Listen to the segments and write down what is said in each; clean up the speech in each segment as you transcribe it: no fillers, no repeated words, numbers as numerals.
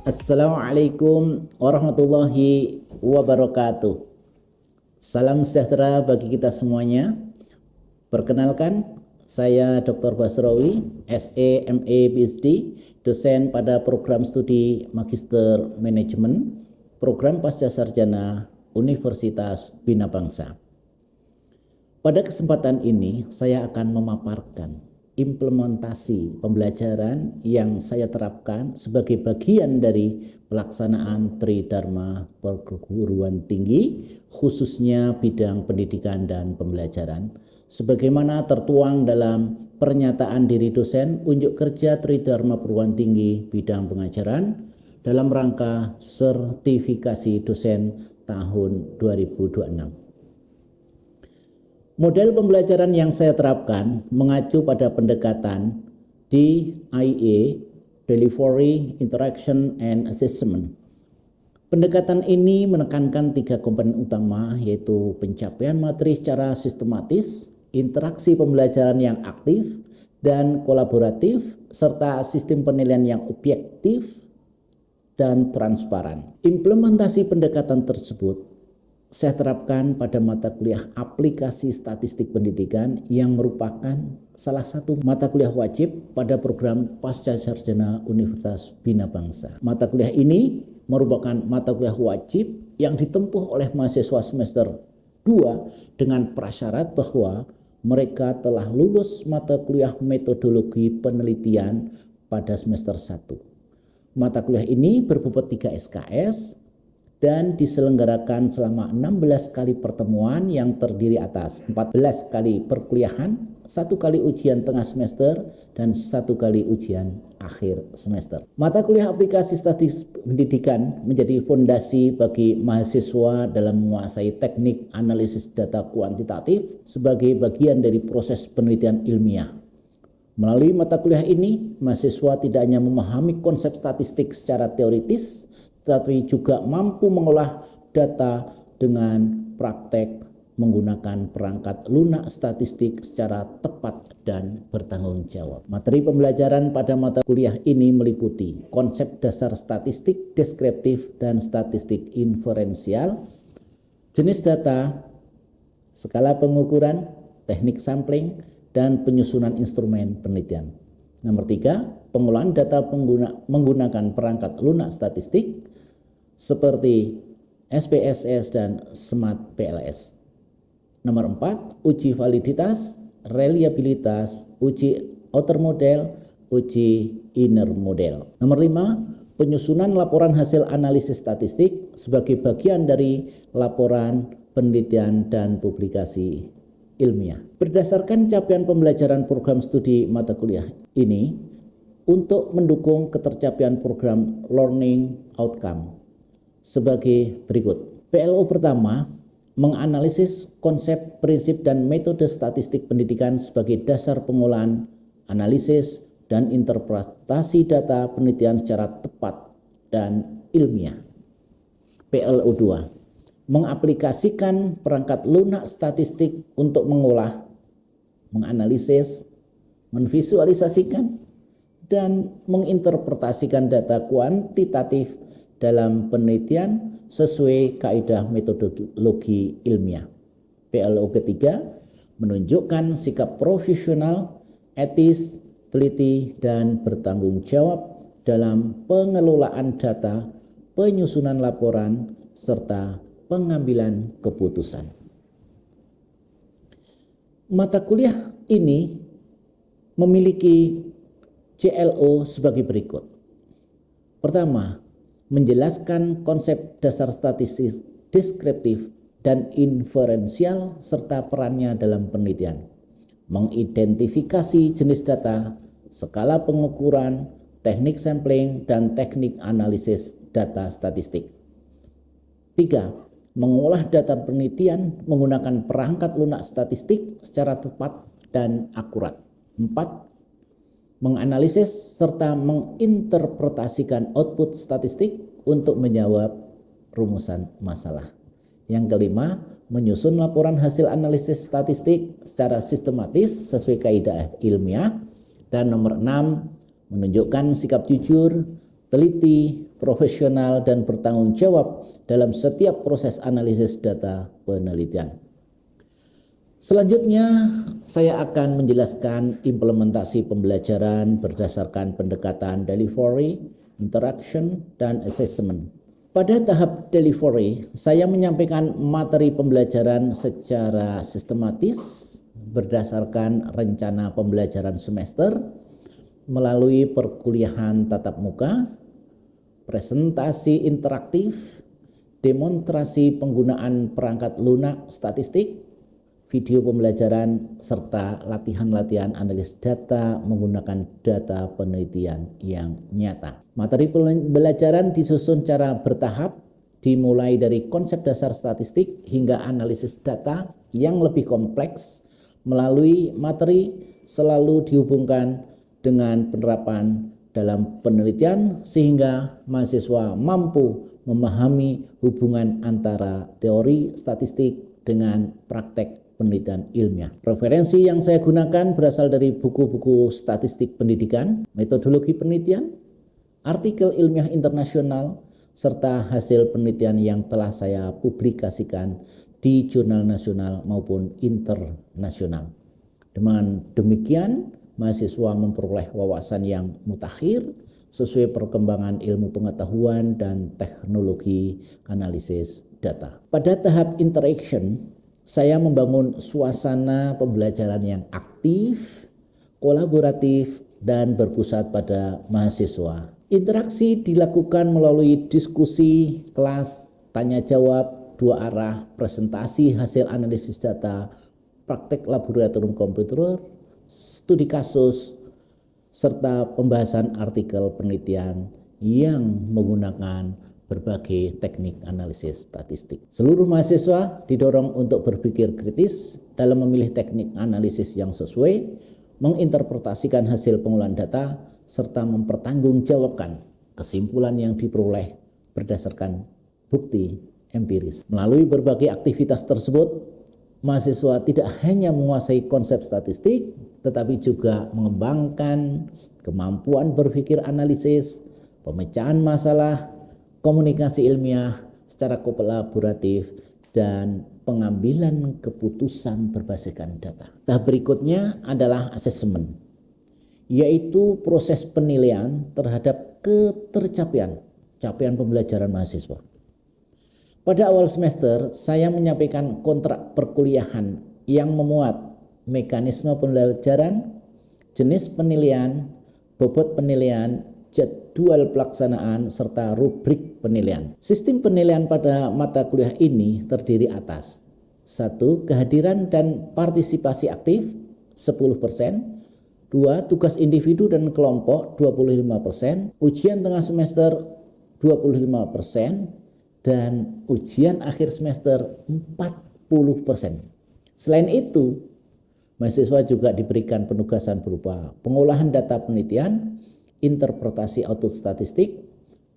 Assalamualaikum warahmatullahi wabarakatuh. Salam sejahtera bagi kita semuanya. Perkenalkan, saya Dr. Basrawi, SE, MA, PhD, dosen pada program studi Magister Manajemen, program Pasca Sarjana Universitas Bina Bangsa. Pada kesempatan ini, saya akan memaparkan implementasi pembelajaran yang saya terapkan sebagai bagian dari pelaksanaan Tridharma perguruan tinggi, khususnya bidang pendidikan dan pembelajaran, sebagaimana tertuang dalam pernyataan diri dosen unjuk kerja Tridharma perguruan tinggi bidang pengajaran dalam rangka sertifikasi dosen tahun 2026. Model pembelajaran yang saya terapkan mengacu pada pendekatan DIA, Delivery, Interaction, and Assessment. Pendekatan ini menekankan 3 komponen utama, yaitu pencapaian materi secara sistematis, interaksi pembelajaran yang aktif dan kolaboratif, serta sistem penilaian yang objektif dan transparan. Implementasi pendekatan tersebut saya terapkan pada mata kuliah aplikasi statistik pendidikan yang merupakan salah satu mata kuliah wajib pada program Pasca Sarjana Universitas Bina Bangsa. Mata kuliah ini merupakan mata kuliah wajib yang ditempuh oleh mahasiswa semester 2 dengan prasyarat bahwa mereka telah lulus mata kuliah metodologi penelitian pada semester 1. Mata kuliah ini berbobot 3 SKS dan diselenggarakan selama 16 kali pertemuan yang terdiri atas 14 kali perkuliahan, 1 kali ujian tengah semester, dan 1 kali ujian akhir semester. Mata kuliah aplikasi statistik pendidikan menjadi fondasi bagi mahasiswa dalam menguasai teknik analisis data kuantitatif sebagai bagian dari proses penelitian ilmiah. Melalui mata kuliah ini, mahasiswa tidak hanya memahami konsep statistik secara teoritis, tetapi juga mampu mengolah data dengan praktek menggunakan perangkat lunak statistik secara tepat dan bertanggung jawab. Materi pembelajaran pada mata kuliah ini meliputi konsep dasar statistik deskriptif dan statistik inferensial, jenis data, skala pengukuran, teknik sampling, dan penyusunan instrumen penelitian. Nomor 3, pengolahan data menggunakan perangkat lunak statistik seperti SPSS dan Smart PLS. Nomor 4, uji validitas, reliabilitas, uji outer model, uji inner model. Nomor 5, penyusunan laporan hasil analisis statistik sebagai bagian dari laporan penelitian dan publikasi ilmiah. Berdasarkan capaian pembelajaran program studi mata kuliah ini, untuk mendukung ketercapaian program learning outcome sebagai berikut. PLO pertama, menganalisis konsep, prinsip, dan metode statistik pendidikan sebagai dasar pengolahan, analisis, dan interpretasi data penelitian secara tepat dan ilmiah. PLO 2, mengaplikasikan perangkat lunak statistik untuk mengolah, menganalisis, memvisualisasikan, dan menginterpretasikan data kuantitatif dalam penelitian sesuai kaidah metodologi ilmiah. PLO ketiga, menunjukkan sikap profesional, etis, teliti, dan bertanggung jawab dalam pengelolaan data, penyusunan laporan, serta pengambilan keputusan. Mata kuliah ini memiliki CLO sebagai berikut. Pertama, menjelaskan konsep dasar statistik deskriptif dan inferensial serta perannya dalam penelitian, mengidentifikasi jenis data, skala pengukuran, teknik sampling, dan teknik analisis data statistik. 3. Mengolah data penelitian menggunakan perangkat lunak statistik secara tepat dan akurat. 4. Menganalisis serta menginterpretasikan output statistik untuk menjawab rumusan masalah. Yang kelima, menyusun laporan hasil analisis statistik secara sistematis sesuai kaidah ilmiah. Dan nomor 6, menunjukkan sikap jujur, teliti, profesional, dan bertanggung jawab dalam setiap proses analisis data penelitian. Selanjutnya, saya akan menjelaskan implementasi pembelajaran berdasarkan pendekatan delivery, interaction, dan assessment. Pada tahap delivery, saya menyampaikan materi pembelajaran secara sistematis berdasarkan rencana pembelajaran semester melalui perkuliahan tatap muka, presentasi interaktif, demonstrasi penggunaan perangkat lunak statistik, video pembelajaran, serta latihan-latihan analisis data menggunakan data penelitian yang nyata. Materi pembelajaran disusun secara bertahap, dimulai dari konsep dasar statistik hingga analisis data yang lebih kompleks. Melalui materi selalu dihubungkan dengan penerapan dalam penelitian sehingga mahasiswa mampu memahami hubungan antara teori statistik dengan praktek penelitian ilmiah. Referensi yang saya gunakan berasal dari buku-buku statistik pendidikan, metodologi penelitian, artikel ilmiah internasional, serta hasil penelitian yang telah saya publikasikan di jurnal nasional maupun internasional. Dengan demikian, mahasiswa memperoleh wawasan yang mutakhir sesuai perkembangan ilmu pengetahuan dan teknologi analisis data. Pada tahap interaction, saya membangun suasana pembelajaran yang aktif, kolaboratif, dan berpusat pada mahasiswa. Interaksi dilakukan melalui diskusi, kelas, tanya jawab, dua arah, presentasi hasil analisis data, praktek laboratorium komputer, studi kasus, serta pembahasan artikel penelitian yang menggunakan berbagai teknik analisis statistik. Seluruh mahasiswa didorong untuk berpikir kritis dalam memilih teknik analisis yang sesuai, menginterpretasikan hasil pengolahan data, serta mempertanggungjawabkan kesimpulan yang diperoleh berdasarkan bukti empiris. Melalui berbagai aktivitas tersebut, mahasiswa tidak hanya menguasai konsep statistik, tetapi juga mengembangkan kemampuan berpikir analisis, pemecahan masalah, komunikasi ilmiah secara kolaboratif, dan pengambilan keputusan berbasiskan data. Tahap berikutnya adalah asesmen, yaitu proses penilaian terhadap capaian pembelajaran mahasiswa. Pada awal semester, saya menyampaikan kontrak perkuliahan yang memuat mekanisme pembelajaran, jenis penilaian, bobot penilaian, jadwal pelaksanaan, serta rubrik penilaian. Sistem penilaian pada mata kuliah ini terdiri atas 1. Kehadiran dan partisipasi aktif 10%, 2. Tugas individu dan kelompok 25%, ujian tengah semester 25%, dan ujian akhir semester 40%. Selain itu, mahasiswa juga diberikan penugasan berupa pengolahan data penelitian, interpretasi output statistik,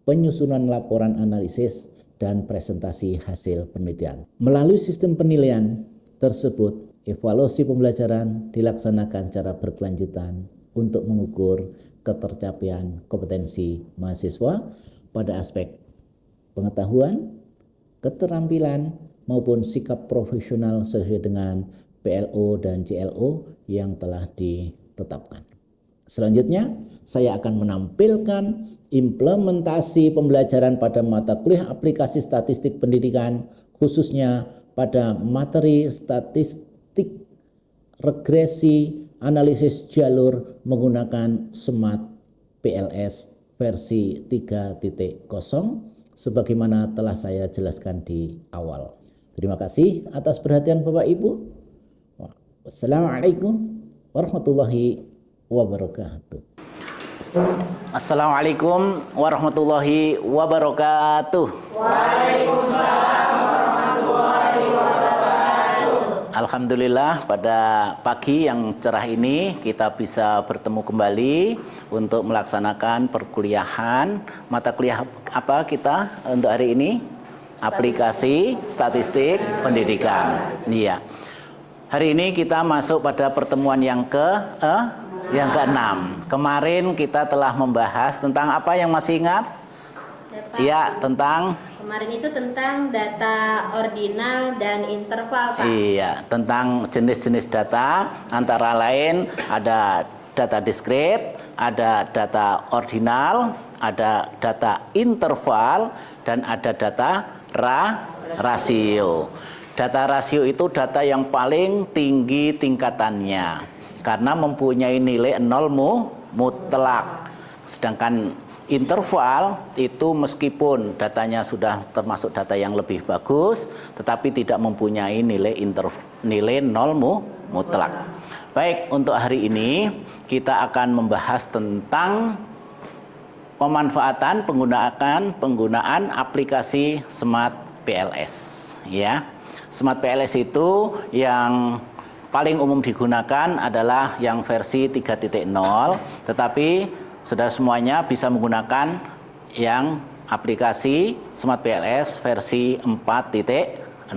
penyusunan laporan analisis, dan presentasi hasil penelitian. Melalui sistem penilaian tersebut, evaluasi pembelajaran dilaksanakan secara berkelanjutan untuk mengukur ketercapaian kompetensi mahasiswa pada aspek pengetahuan, keterampilan, maupun sikap profesional sesuai dengan PLO dan JLO yang telah ditetapkan. Selanjutnya, saya akan menampilkan implementasi pembelajaran pada mata kuliah aplikasi statistik pendidikan, khususnya pada materi statistik regresi analisis jalur menggunakan SMART PLS versi 3.0 sebagaimana telah saya jelaskan di awal. Terima kasih atas perhatian Bapak Ibu. Wassalamualaikum warahmatullahi wabarakatuh. Assalamualaikum warahmatullahi wabarakatuh. Waalaikumsalam. Alhamdulillah pada pagi yang cerah ini kita bisa bertemu kembali untuk melaksanakan perkuliahan. Mata kuliah apa kita untuk hari ini? Aplikasi statistik pendidikan. Iya. Hari ini kita masuk pada pertemuan yang ke-6. Kemarin kita telah membahas tentang apa yang masih ingat? Iya, tentang kemarin itu tentang data ordinal dan interval, Pak. Iya, tentang jenis-jenis data, antara lain ada data diskrit, ada data ordinal, ada data interval, dan ada data rasio. Data rasio itu data yang paling tinggi tingkatannya, karena mempunyai nilai 0 mutlak. Sedangkan interval itu meskipun datanya sudah termasuk data yang lebih bagus, tetapi tidak mempunyai nilai 0 mutlak. Baik, untuk hari ini kita akan membahas tentang pemanfaatan penggunaan aplikasi Smart PLS. Ya, Smart PLS itu yang paling umum digunakan adalah yang versi 3.0, tetapi saudara semuanya bisa menggunakan yang aplikasi Smart PLS versi 4.0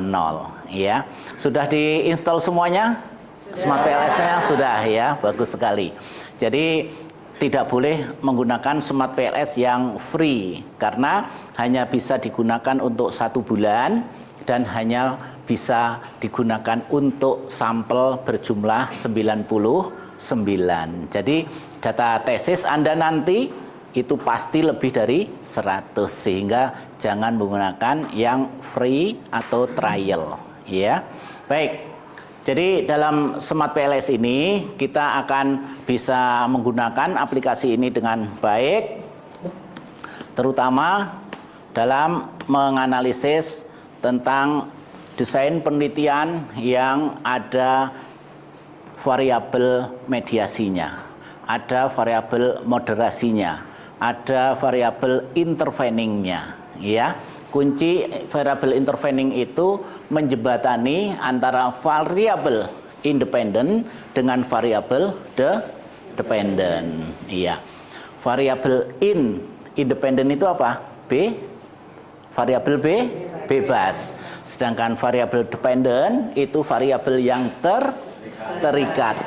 ya. Sudah diinstal semuanya? Smart PLS-nya sudah ya, bagus sekali. Jadi tidak boleh menggunakan Smart PLS yang free karena hanya bisa digunakan untuk 1 bulan dan hanya bisa digunakan untuk sampel berjumlah 99. Jadi data tesis Anda nanti itu pasti lebih dari 100, sehingga jangan menggunakan yang free atau trial ya. Baik. Jadi dalam Smart PLS ini kita akan bisa menggunakan aplikasi ini dengan baik, terutama dalam menganalisis tentang desain penelitian yang ada variabel mediasinya, ada variabel moderasinya, ada variabel interveningnya ya. Kunci variabel intervening itu menjembatani antara variabel independen dengan variabel dependent. Iya. Variabel independen itu apa? Variabel bebas. Sedangkan variabel dependent itu variabel yang terikat.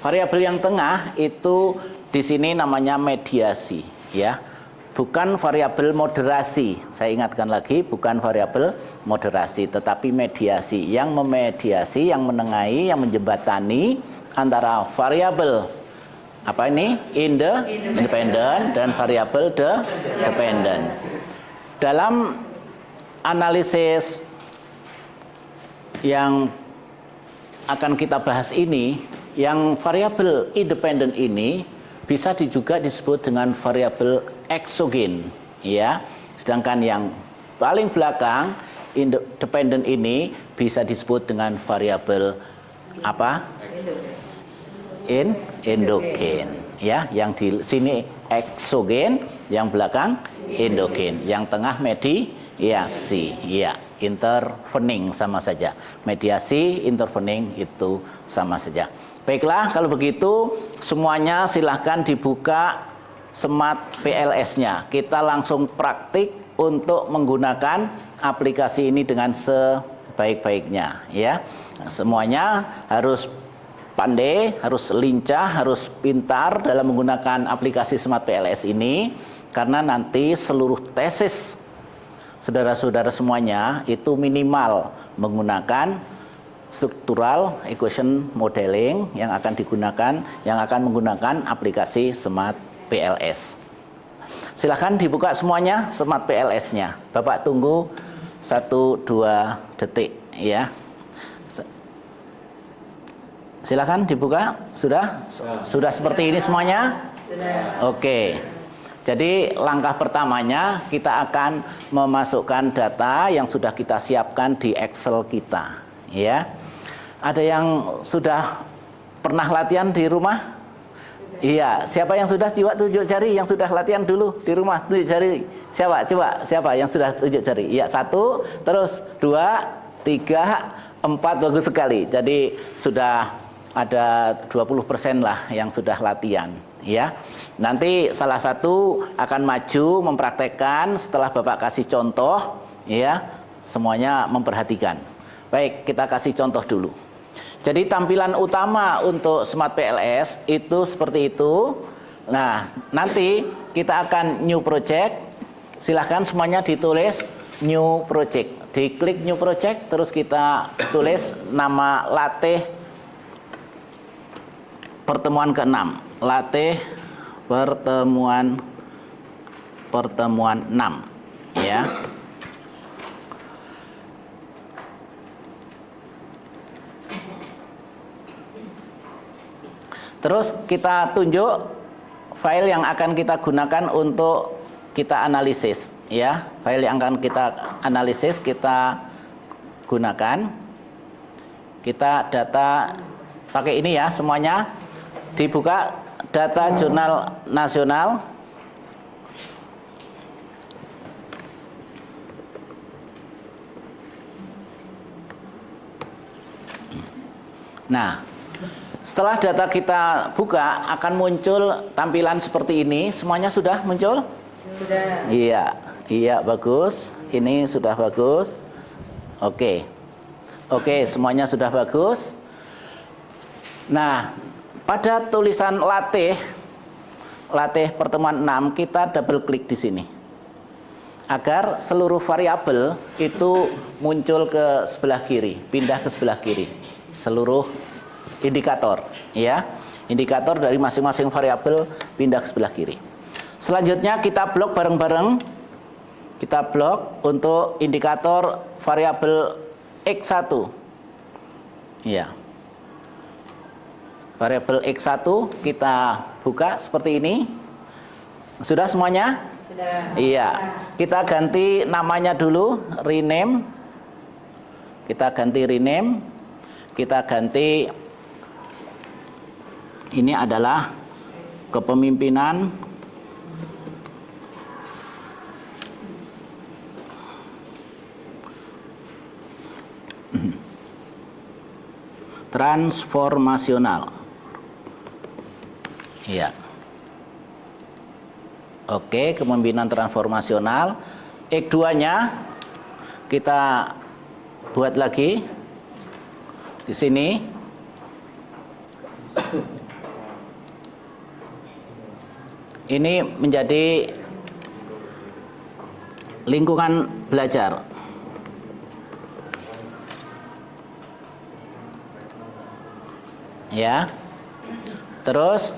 Variabel yang tengah itu di sini namanya mediasi, ya. Bukan variabel moderasi. Saya ingatkan lagi, bukan variabel moderasi, tetapi mediasi. Yang memediasi, yang menengahi, yang menjembatani antara variabel apa ini? Independent dan variabel dependent. Dalam analisis yang akan kita bahas ini, yang variabel independen ini bisa juga disebut dengan variabel eksogen, ya. Sedangkan yang paling belakang independen ini bisa disebut dengan variabel apa? Endogen, ya. Yang di sini eksogen, yang belakang endogen, yang tengah mediasi, ya. Intervening sama saja. Mediasi, intervening itu sama saja. Baiklah, kalau begitu semuanya silahkan dibuka Smart PLS-nya. Kita langsung praktik untuk menggunakan aplikasi ini dengan sebaik-baiknya, ya. Semuanya harus pandai, harus lincah, harus pintar dalam menggunakan aplikasi Smart PLS ini, karena nanti seluruh tesis saudara-saudara semuanya itu minimal menggunakan structural equation modeling yang akan menggunakan aplikasi Smart PLS. Silahkan dibuka semuanya Smart PLS-nya. Bapak tunggu 1-2 detik ya. Silahkan dibuka. Sudah seperti ini semuanya? Sudah. Oke. Jadi langkah pertamanya kita akan memasukkan data yang sudah kita siapkan di Excel kita, ya. Ada yang sudah pernah latihan di rumah? Iya, siapa yang sudah? Coba tunjuk jari yang sudah latihan dulu di rumah, tunjuk jari. Siapa? Coba, siapa yang sudah tunjuk jari? Iya, 1, terus 2, 3, 4 bagus sekali. Jadi sudah ada 20% lah yang sudah latihan, ya. Nanti salah satu akan maju mempraktekkan setelah Bapak kasih contoh, ya. Semuanya memperhatikan. Baik, kita kasih contoh dulu. Jadi tampilan utama untuk Smart PLS itu seperti itu. Nah, nanti kita akan new project. Silahkan semuanya ditulis new project. Diklik new project, terus kita tulis nama latih pertemuan ke-6. Latih pertemuan 6, ya. Terus kita tunjuk file yang akan kita gunakan untuk kita analisis, ya. File yang akan kita analisis kita gunakan. Kita data pakai ini ya semuanya. Dibuka data jurnal nasional. Nah, setelah data kita buka akan muncul tampilan seperti ini. Semuanya sudah muncul? Sudah. Iya, iya bagus. Ini sudah bagus. Oke. Oke, semuanya sudah bagus. Nah, pada tulisan latih pertemuan 6 kita double klik di sini. Agar seluruh variabel itu muncul ke sebelah kiri, pindah ke sebelah kiri. Seluruh indikator, ya. Indikator dari masing-masing variabel pindah ke sebelah kiri. Selanjutnya kita blok bareng-bareng. Kita blok untuk indikator variabel X1. Ya. Variabel X1 kita buka seperti ini. Sudah semuanya? Sudah. Iya. Kita ganti namanya dulu, rename. Kita ganti rename. Kita ganti ini adalah kepemimpinan transformasional. Iya. Oke, kepemimpinan transformasional. X2-nya kita buat lagi di sini. Ini menjadi lingkungan belajar. Ya. Terus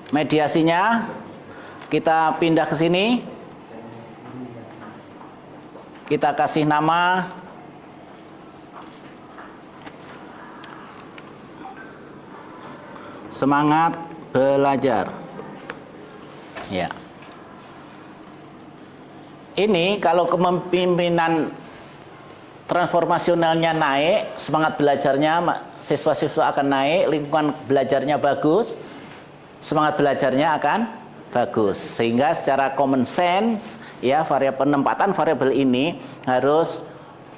mediasinya kita pindah ke sini. Kita kasih nama semangat belajar. Ya. Ini kalau kepemimpinan transformasionalnya naik, semangat belajarnya siswa-siswa akan naik, lingkungan belajarnya bagus, semangat belajarnya akan bagus. Sehingga secara common sense, ya, penempatan variabel ini harus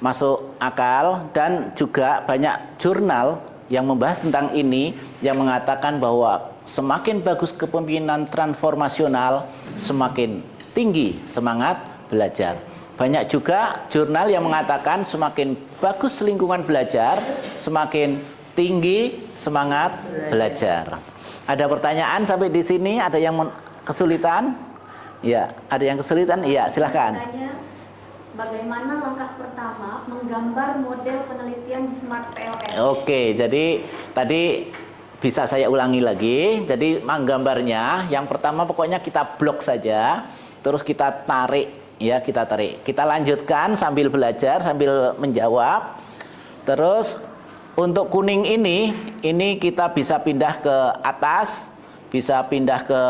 masuk akal. Dan juga banyak jurnal yang membahas tentang ini, yang mengatakan bahwa semakin bagus kepemimpinan transformasional, semakin tinggi semangat belajar. Banyak juga jurnal yang mengatakan semakin bagus lingkungan belajar, semakin tinggi semangat belajar. Ada pertanyaan sampai di sini? Ada yang kesulitan? Ya, ada yang kesulitan? Iya, silahkan. Bagaimana langkah pertama menggambar model penelitian di Smart PLS? Oke, jadi tadi bisa saya ulangi lagi. Jadi menggambarnya, yang pertama pokoknya kita blok saja, terus kita tarik. Ya, kita tarik. Kita lanjutkan sambil belajar, sambil menjawab. Terus untuk kuning ini kita bisa pindah ke atas, bisa pindah ke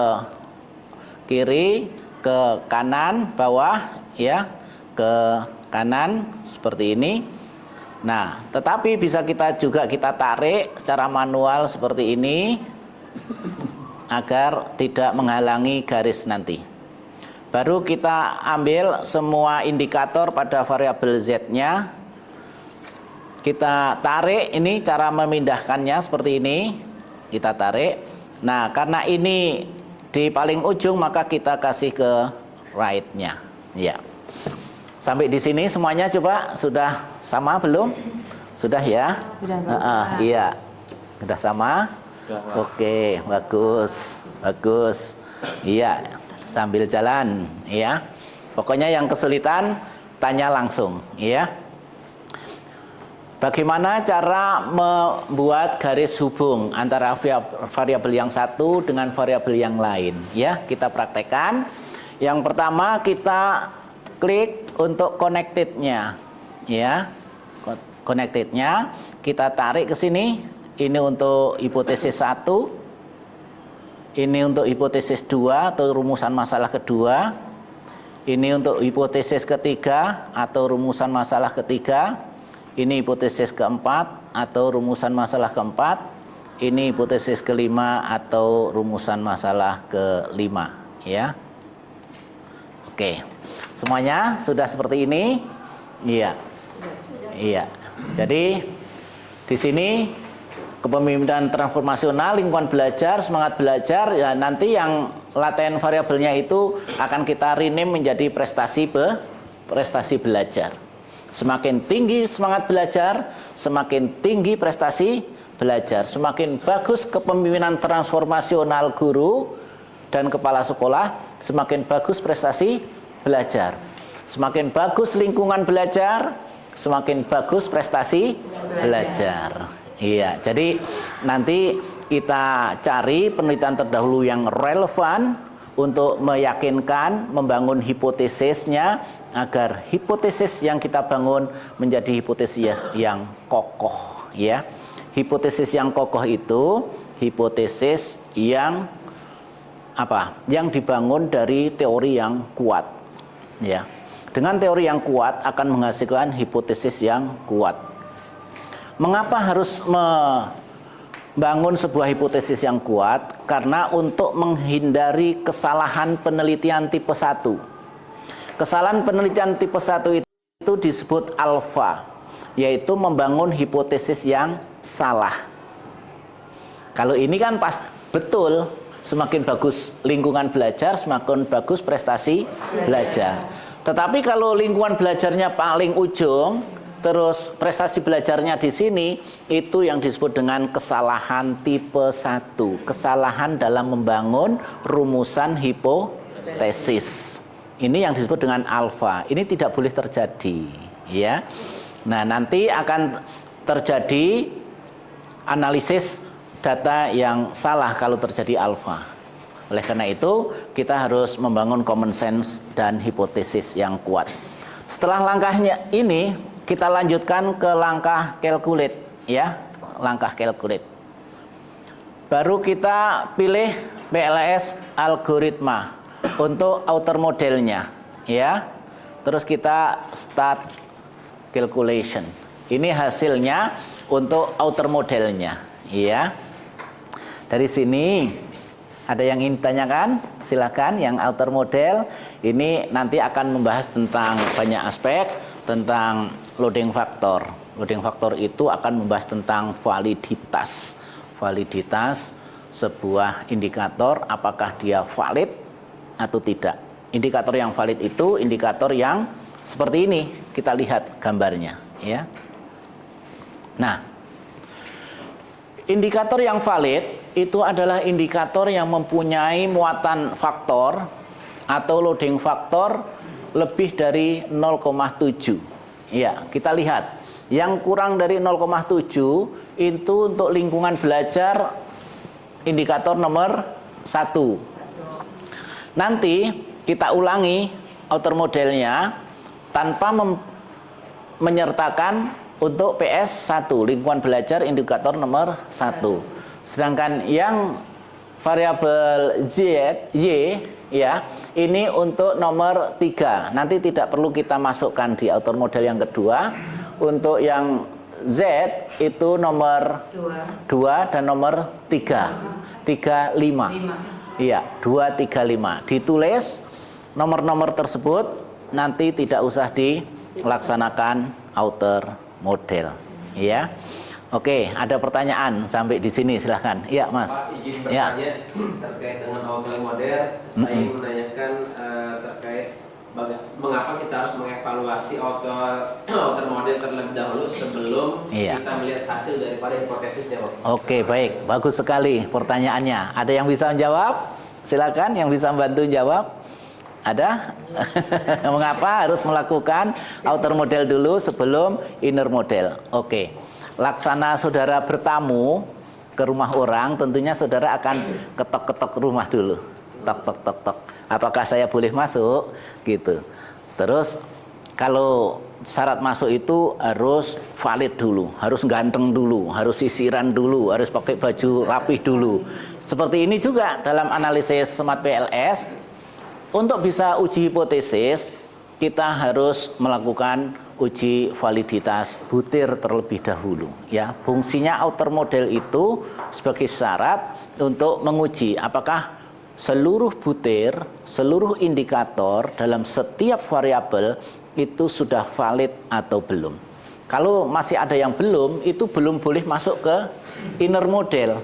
kiri, ke kanan, bawah, ya, ke kanan seperti ini. Nah, tetapi bisa kita tarik secara manual seperti ini agar tidak menghalangi garis nanti. Baru kita ambil semua indikator pada variabel Z-nya. kita tarik, ini cara memindahkannya seperti ini. Kita tarik. Nah, karena ini di paling ujung maka kita kasih ke right-nya. Ya. Sampai di sini semuanya coba sudah sama belum? Sudah ya? Sudah, iya. Sudah sama? Oke, bagus. Bagus. Iya, sambil jalan, ya. Pokoknya yang kesulitan tanya langsung, ya. Bagaimana cara membuat garis hubung antara variabel yang satu dengan variabel yang lain? Ya, kita praktekkan. Yang pertama kita klik untuk connected-nya, ya. Connected-nya kita tarik ke sini. Ini untuk hipotesis 1. Ini untuk hipotesis 2 atau rumusan masalah kedua. Ini untuk hipotesis ketiga atau rumusan masalah ketiga. Ini hipotesis keempat atau rumusan masalah keempat. Ini hipotesis kelima atau rumusan masalah kelima, ya. Oke. Semuanya sudah seperti ini? Iya. Iya. Jadi di sini kepemimpinan transformasional, lingkungan belajar, semangat belajar, ya nanti yang laten variabelnya itu akan kita rename menjadi prestasi belajar. Semakin tinggi semangat belajar, semakin tinggi prestasi belajar. Semakin bagus kepemimpinan transformasional guru dan kepala sekolah, semakin bagus prestasi belajar. Semakin bagus lingkungan belajar, semakin bagus prestasi belajar. Iya, jadi nanti kita cari penelitian terdahulu yang relevan untuk meyakinkan, membangun hipotesisnya agar hipotesis yang kita bangun menjadi hipotesis yang kokoh, ya. Hipotesis yang kokoh itu hipotesis yang apa? Yang dibangun dari teori yang kuat, ya. Dengan teori yang kuat akan menghasilkan hipotesis yang kuat. Mengapa harus membangun sebuah hipotesis yang kuat? Karena untuk menghindari kesalahan penelitian tipe 1. Kesalahan penelitian tipe 1 itu disebut alfa, yaitu membangun hipotesis yang salah. Kalau ini kan betul, semakin bagus lingkungan belajar, semakin bagus prestasi belajar. Tetapi kalau lingkungan belajarnya paling ujung, terus prestasi belajarnya di sini, itu yang disebut dengan kesalahan tipe 1. Kesalahan dalam membangun rumusan hipotesis. Ini yang disebut dengan alfa. Ini tidak boleh terjadi, ya. Nah, nanti akan terjadi analisis data yang salah kalau terjadi alfa. Oleh karena itu, kita harus membangun common sense dan hipotesis yang kuat. Setelah langkahnya ini, kita lanjutkan ke langkah calculate, ya. Langkah calculate. Baru kita pilih PLS algoritma untuk outer modelnya, ya. Terus kita start calculation. Ini hasilnya untuk outer modelnya, ya. Dari sini ada yang ingin ditanyakan? Silakan. Yang outer model ini nanti akan membahas tentang banyak aspek, tentang loading factor. Loading factor itu akan membahas tentang validitas. Validitas sebuah indikator, apakah dia valid atau tidak. Indikator yang valid itu indikator yang seperti ini. Kita lihat gambarnya, ya. Nah, indikator yang valid itu adalah indikator yang mempunyai muatan faktor atau loading faktor lebih dari 0,7. Ya, kita lihat. Yang kurang dari 0,7 itu untuk lingkungan belajar indikator nomor 1. Nanti kita ulangi outer modelnya tanpa menyertakan untuk PS1, lingkungan belajar indikator nomor 1. Sedangkan yang variabel Y, ya, ini untuk nomor 3. Nanti tidak perlu kita masukkan di outer model yang kedua. Untuk yang Z itu nomor 2 dan nomor 3. 35. Iya, 2, 3, 5. Ditulis nomor-nomor tersebut, nanti tidak usah dilaksanakan outer model, Ya. Oke, ada pertanyaan sampai di sini, silahkan. Iya, Mas. Pak, izin Ya. bertanya terkait dengan auto model. Saya ingin menanyakan terkait mengapa kita harus mengevaluasi auto model terlebih dahulu sebelum Iya. kita melihat hasil daripada hipotesisnya, Pak. Oke, baik. Bagus sekali pertanyaannya. Ada yang bisa menjawab? Silakan, yang bisa membantu jawab. Ada? Mengapa harus melakukan outer model dulu sebelum inner model? Oke. Laksana saudara bertamu ke rumah orang, tentunya saudara akan ketok-ketok rumah dulu. Tok tok tok tok. Apakah saya boleh masuk? Gitu. Terus kalau syarat masuk itu harus valid dulu, harus ganteng dulu, harus sisiran dulu, harus pakai baju rapih dulu. Seperti ini juga dalam analisis Smart PLS. Untuk bisa uji hipotesis, kita harus melakukan uji validitas butir terlebih dahulu. Ya, fungsinya outer model itu sebagai syarat untuk menguji apakah seluruh butir, seluruh indikator dalam setiap variabel itu sudah valid atau belum. Kalau masih ada yang belum, itu belum boleh masuk ke inner model.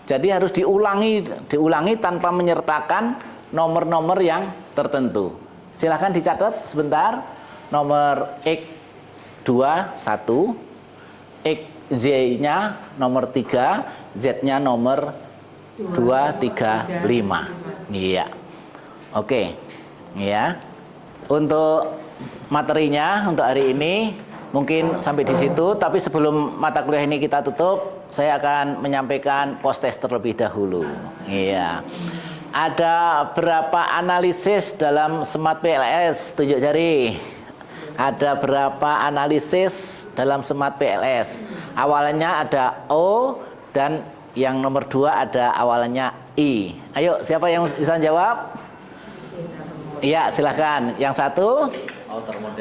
Jadi harus diulangi tanpa menyertakan nomor-nomor yang tertentu. Silahkan dicatat sebentar. Nomor X21, XZ-nya nomor 3, Z-nya nomor 2, 3, 5. Iya. Oke. Ya. Untuk materinya untuk hari ini mungkin sampai di situ, tapi sebelum mata kuliah ini kita tutup, saya akan menyampaikan post test terlebih dahulu. Iya. Ada berapa analisis dalam Smart PLS? Tunjuk jari. Ada berapa analisis dalam Smart PLS? Awalnya ada O dan yang nomor 2 ada awalnya I. Ayo, siapa yang bisa jawab? Iya, silahkan. Yang satu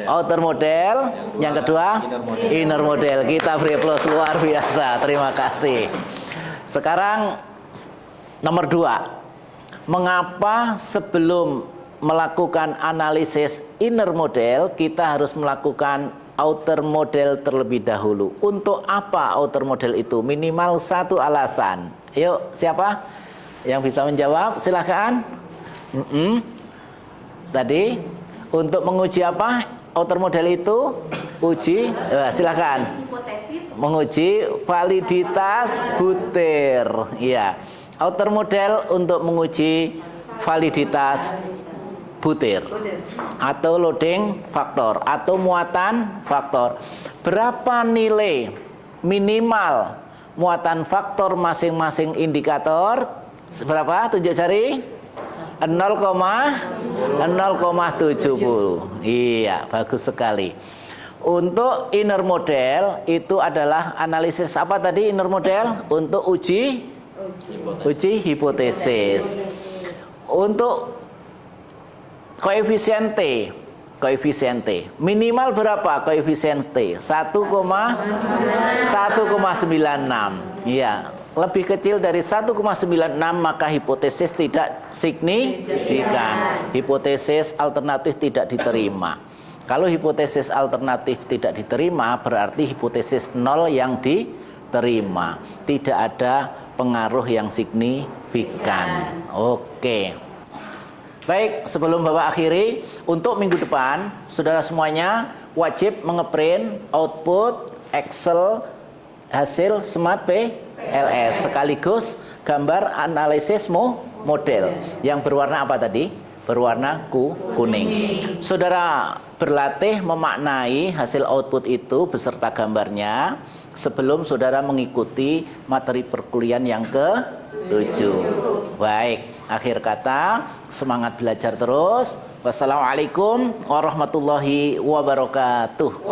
outer model. Yang kedua inner model. Kita beri aplaus luar biasa. Terima kasih. Sekarang nomor 2. Mengapa sebelum melakukan analisis inner model kita harus melakukan outer model terlebih dahulu? Untuk apa outer model itu? Minimal satu alasan. Yuk, siapa yang bisa menjawab? Silahkan. Tadi untuk menguji apa outer model itu? Silahkan. Hipotesis Menguji validitas butir. Iya. Outer model untuk menguji validitas butir atau loading faktor atau muatan faktor. Berapa nilai minimal muatan faktor masing-masing indikator? Berapa? Tunjuk jari. 0,70. Iya, bagus sekali. Untuk inner model itu adalah analisis apa tadi inner model? Untuk uji hipotesis. Untuk koefisien T minimal berapa koefisien T? 1,96. Iya, lebih kecil dari 1,96 maka hipotesis tidak signifikan. Hipotesis alternatif tidak diterima. Kalau hipotesis alternatif tidak diterima, berarti hipotesis 0 yang diterima. Tidak ada pengaruh yang signifikan. Oke. Baik, sebelum Bapak akhiri, untuk minggu depan, saudara semuanya wajib mengeprint output Excel hasil Smart PLS sekaligus gambar analisis model yang berwarna apa tadi? Berwarna kuning. Saudara berlatih memaknai hasil output itu beserta gambarnya sebelum saudara mengikuti materi perkuliahan yang ke-7. Baik, akhir kata, semangat belajar terus. Wassalamualaikum warahmatullahi wabarakatuh.